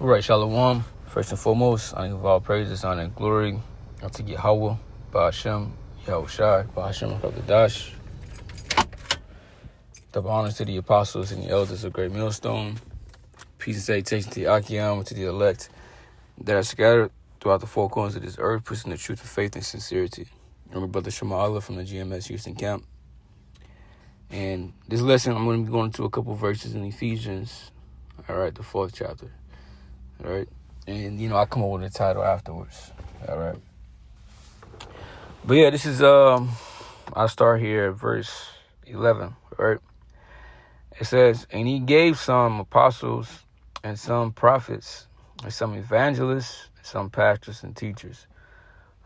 All right, Shalom. First and foremost, I give all praises, honor, and glory unto Yahweh, Ba'ashem, Yahushai, Ba'ashem, Hakadash. Double honors to the apostles and the elders of Great Millstone. Peace and salutation to the Akim and to the elect that are scattered throughout the four corners of this earth, preaching the truth of faith and sincerity. I'm my brother Shema Allah from the GMS Houston camp. And this lesson, I'm going to be going to a couple verses in Ephesians, all right, the 4th chapter. All right. And, I come up with a title afterwards. All right. But yeah, this is, I'll start here at verse 11. All right. It says, and he gave some apostles and some prophets and some evangelists and some pastors and teachers.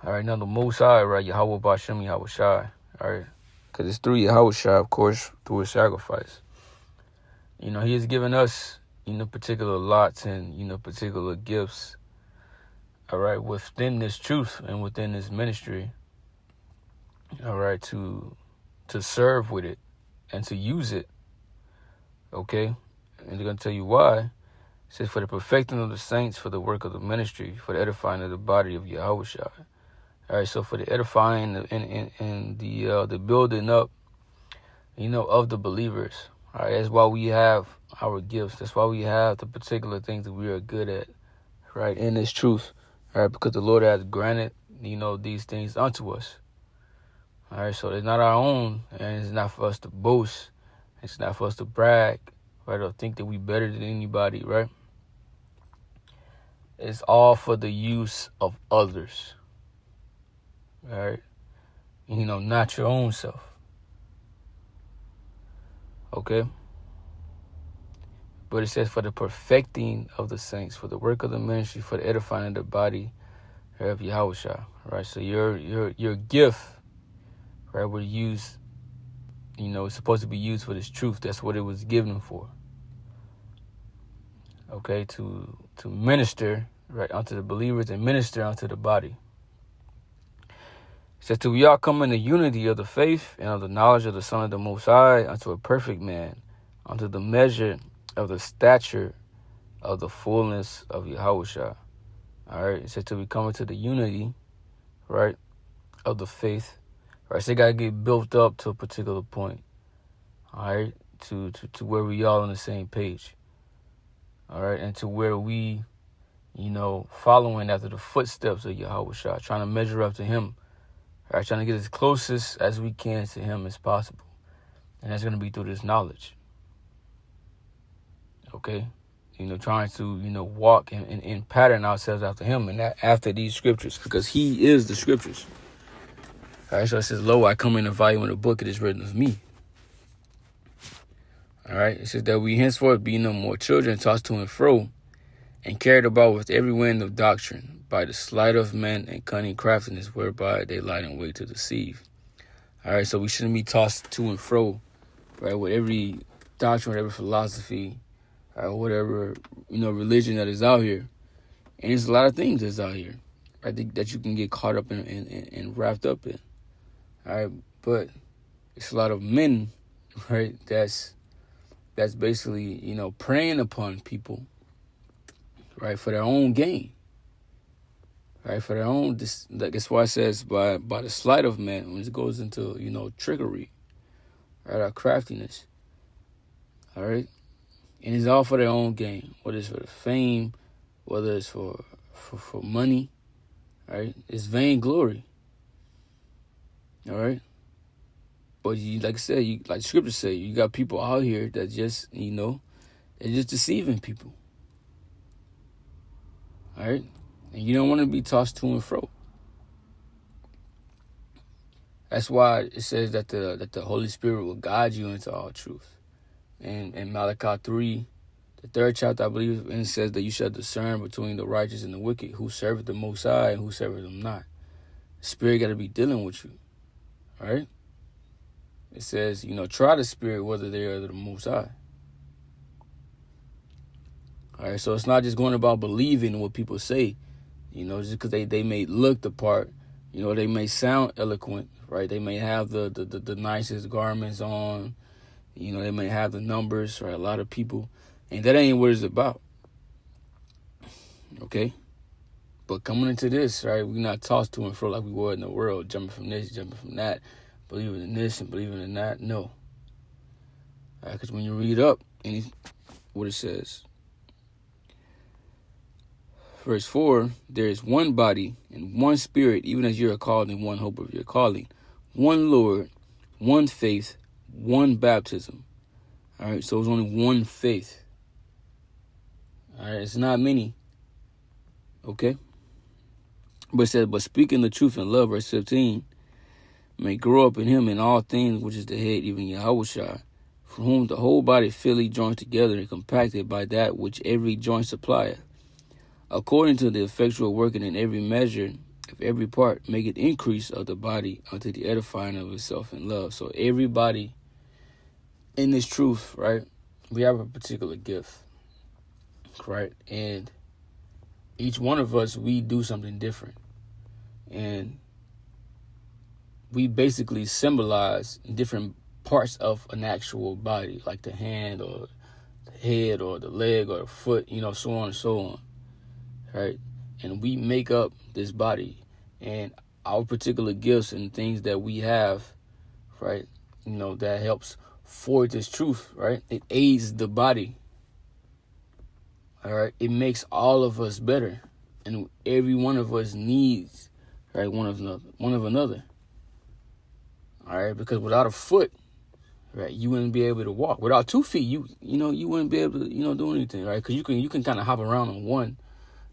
All right. Now the Most High, right? Yahweh Ba'ashem Yahushai. All right. Because it's through Yahushai, of course, through his sacrifice. He has given us particular lots and, particular gifts, all right, within this truth and within this ministry, all right, to serve with it and to use it, okay? And they're going to tell you why. It says, for the perfecting of the saints, for the work of the ministry, for the edifying of the body of Yahushua. All right, so for the edifying and the building up, of the believers. All right, that's why we have our gifts. That's why we have the particular things that we are good at, right, in this truth. All right, because the Lord has granted, these things unto us. All right, so it's not our own, and it's not for us to boast. It's not for us to brag, right, or think that we better than anybody, right? It's all for the use of others, all right? Not your own self. Okay? But it says for the perfecting of the saints, for the work of the ministry, for the edifying of the body of Yahushua. Right? So your gift, right, was used, it's supposed to be used for this truth. That's what it was given for. Okay, to minister, right, unto the believers and minister unto the body. It says, till we all come in the unity of the faith and of the knowledge of the Son of the Most High, unto a perfect man, unto the measure of the stature of the fullness of Yahushua. All right. It says, till we come into the unity, right, of the faith. Right. So they got to get built up to a particular point. All right. To where we all on the same page. All right. And to where we, following after the footsteps of Yahushua, trying to measure up to him. All right, trying to get as closest as we can to him as possible. And that's going to be through this knowledge. Okay? Trying to, walk and pattern ourselves after him and after these scriptures, because he is the scriptures. All right, so it says, lo, I come in the volume of the book, it is written of me. All right, it says that we henceforth be no more children tossed to and fro and carried about with every wind of doctrine, by the sleight of men and cunning craftiness, whereby they lie in wait to deceive. All right, so we shouldn't be tossed to and fro, right, with every doctrine, whatever philosophy, or whatever, religion that is out here. And there's a lot of things that's out here, right, that you can get caught up in and wrapped up in. All right, but it's a lot of men, right, that's basically, preying upon people, right, for their own gain. Right, for their own, that's why it says by the sleight of men, when it goes into, trickery, right, or craftiness, all right, and it's all for their own gain, whether it's for the fame, whether it's for money, right, it's vainglory, all right, but like I said, like scripture say, you got people out here that just, they're just deceiving people, all right. And you don't want to be tossed to and fro. That's why it says that the Holy Spirit will guide you into all truth. And in Malachi 3, the 3rd chapter, I believe, and it says that you shall discern between the righteous and the wicked, who serveth the Most High and who serveth them not. The Spirit got to be dealing with you. All right? It says, try the Spirit whether they are the Most High. All right? So it's not just going about believing what people say. Just because they may look the part, they may sound eloquent, right? They may have the nicest garments on, they may have the numbers, right? A lot of people, and that ain't what it's about. Okay? But coming into this, right, we're not tossed to and fro like we were in the world, jumping from this, jumping from that, believing in this and believing in that. No. Because when you read up, what it says, verse 4, there is one body and one spirit, even as you are called in one hope of your calling, one Lord, one faith, one baptism. All right, so it's only one faith. All right, it's not many. Okay? But it says, but speaking the truth in love, verse 15, may grow up in him in all things, which is the head, even Yahushua, from whom the whole body fitly joined together and compacted by that which every joint supplieth, according to the effectual working in every measure of every part, make it increase of the body unto the edifying of itself in love. So everybody in this truth, right, we have a particular gift, right? And each one of us, we do something different. And we basically symbolize different parts of an actual body, like the hand or the head or the leg or the foot, so on and so on, right? And we make up this body, and our particular gifts and things that we have, right, that helps forge this truth, right? It aids the body, all right? It makes all of us better, and every one of us needs, right, one of another. All right, because without a foot, right, you wouldn't be able to walk. Without 2 feet, you wouldn't be able to, do anything, right? Because you can kind of hop around on one,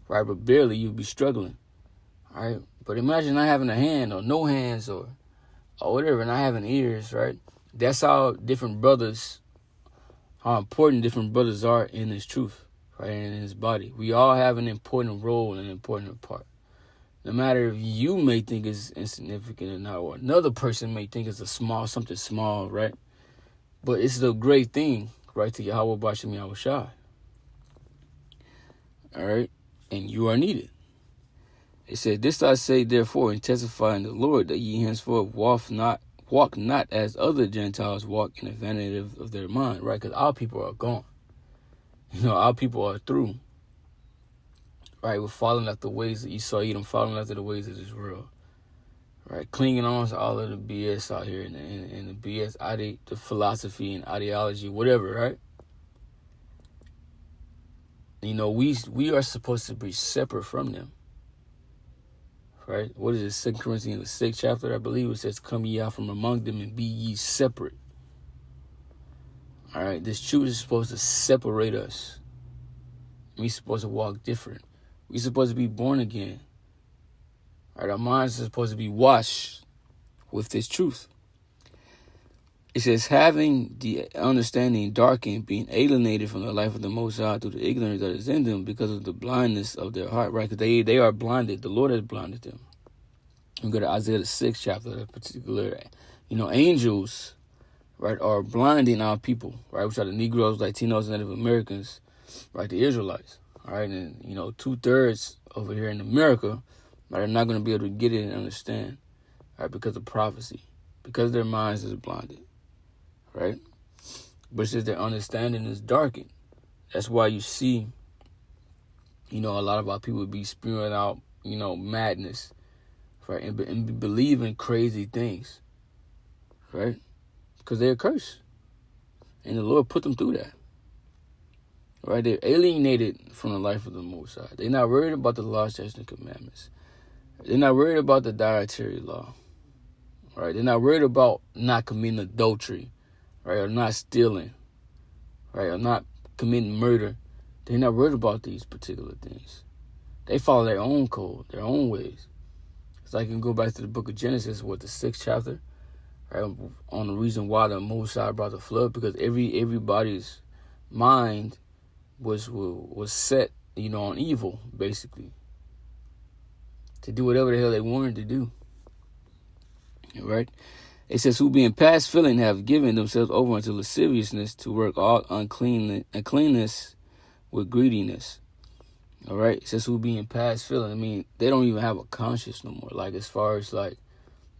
right, but barely you'd be struggling, all right? But imagine not having a hand or no hands or whatever, not having ears, right? That's how important different brothers are in this truth, right, and in his body. We all have an important role and an important part. No matter if you may think it's insignificant or not, or another person may think it's something small, right? But it's a great thing, right, to Yahweh Bashem Yahushua. All right? And you are needed. It said, this I say, therefore, and testify in the Lord, that ye henceforth walk not as other Gentiles walk in the vanity of their mind, right? Because our people are gone. Our people are through. Right, we're following after the ways that Esau Edom, following after the ways of this world. Right, clinging on to all of the BS out here and the BS, the philosophy and ideology, whatever, right? We are supposed to be separate from them. Right? What is it, 2 Corinthians, the 6th chapter, I believe it says, come ye out from among them and be ye separate. All right, this truth is supposed to separate us. We're supposed to walk different. We're supposed to be born again. All right, our minds are supposed to be washed with this truth. It says, having the understanding darkened, being alienated from the life of the Most High through the ignorance that is in them because of the blindness of their heart, right? Because they are blinded. The Lord has blinded them. We go to Isaiah the 6th chapter, that particular, angels, right, are blinding our people, right? Which are the Negroes, Latinos, and Native Americans, right? The Israelites. All right, and 2/3 over here in America, right, are not going to be able to get it and understand, right, because of prophecy, because their minds is blinded, right? But it's just their understanding is darkened. That's why you see, a lot of our people be spewing out, madness, right, and be believing crazy things, right, because they're cursed, and the Lord put them through that. Right, they're alienated from the life of the Most High. They're not worried about the law, statutes, and commandments. They're not worried about the dietary law. Right, they're not worried about not committing adultery, right, or not stealing, right, or not committing murder. They're not worried about these particular things. They follow their own code, their own ways. So I can go back to the book of Genesis, the 6th chapter, right, on the reason why the Most High brought the flood, because everybody's mind was set, on evil, basically, to do whatever the hell they wanted to do. Right? It says, who being past feeling have given themselves over unto lasciviousness to work all uncleanness with greediness. All right? It says, who being past feeling. They don't even have a conscience no more. Like, as far as like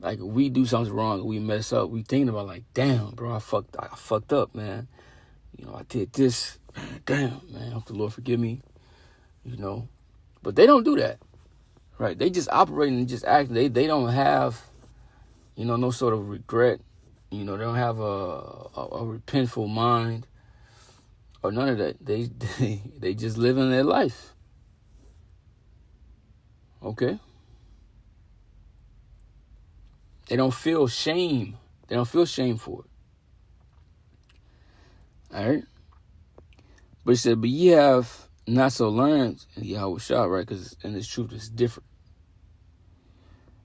if we do something wrong, we mess up, we thinking about damn, bro, I fucked up, man. I did this. Damn, man, hope the Lord forgive me. But they don't do that, right? They just operate and just act. They don't have, no sort of regret. They don't have a repentful mind or none of that. They just live in their life. Okay? They don't feel shame. They don't feel shame for it. All right? But he said, but ye have not so learned in Yahushua, right? Because in this truth is different.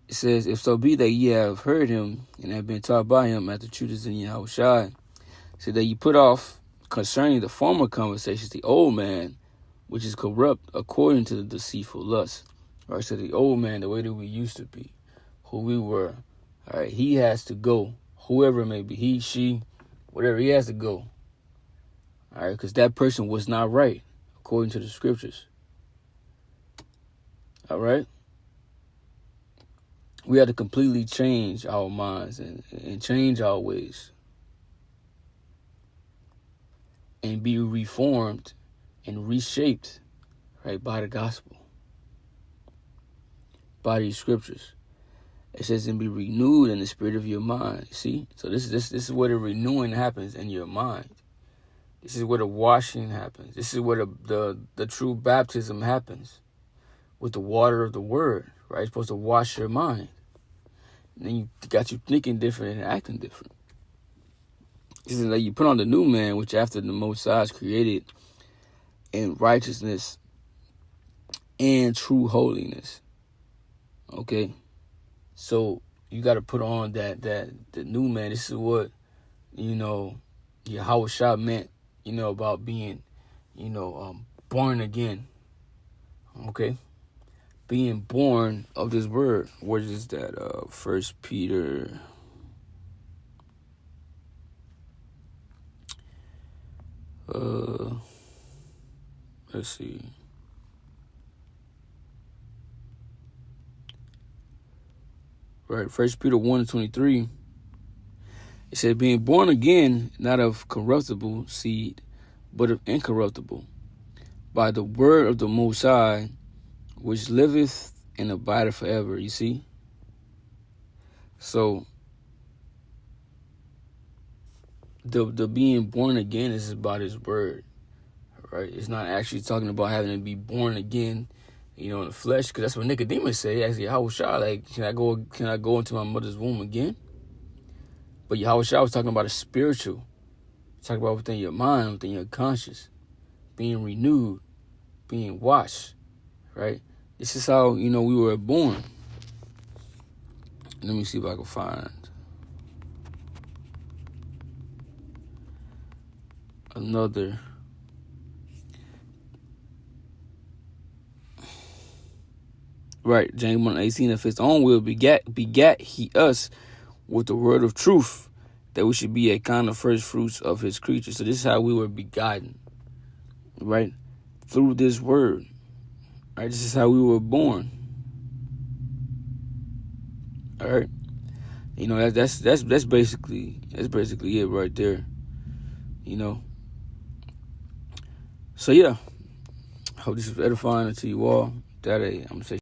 It says, if so be that ye have heard him and have been taught by him at the truth is in Yahushua, so that ye put off concerning the former conversations the old man, which is corrupt according to the deceitful lust. Right? So the old man, the way that we used to be, who we were, all right, he has to go. Whoever it may be, he, she, whatever, he has to go. All right, because that person was not right according to the scriptures. All right? We had to completely change our minds and change our ways and be reformed and reshaped, right, by the gospel, by these scriptures. It says, and be renewed in the spirit of your mind. See? So this is where the renewing happens in your mind. This is where the washing happens. This is where the true baptism happens with the water of the word, right? It's supposed to wash your mind. And then you got you thinking different and acting different. This is like you put on the new man, which after the Most High is created in righteousness and true holiness. Okay? So you got to put on the new man. This is what, Yahushua meant, about being, born again. Okay? Being born of this word. What is that? 1 Peter. Let's see. Right, 1 Peter 1:23. It said, being born again, not of corruptible seed, but of incorruptible, by the word of the Most High, which liveth and abideth forever. You see? So, the being born again is about his word, right? It's not actually talking about having to be born again, in the flesh, because that's what Nicodemus said. Actually, Yahushua, like, can I go into my mother's womb again? But Yahushua was talking about a spiritual. Talking about within your mind, within your conscience, being renewed, being washed, right? This is how, we were born. Let me see if I can find another. Right, James 1:18, of his own will begat he us with the word of truth, that we should be a kind of first fruits of his creatures. So this is how we were begotten, right? Through this word, right? This is how we were born. All right, that's basically it right there. So yeah, hope this is edifying to you all. I'm gonna say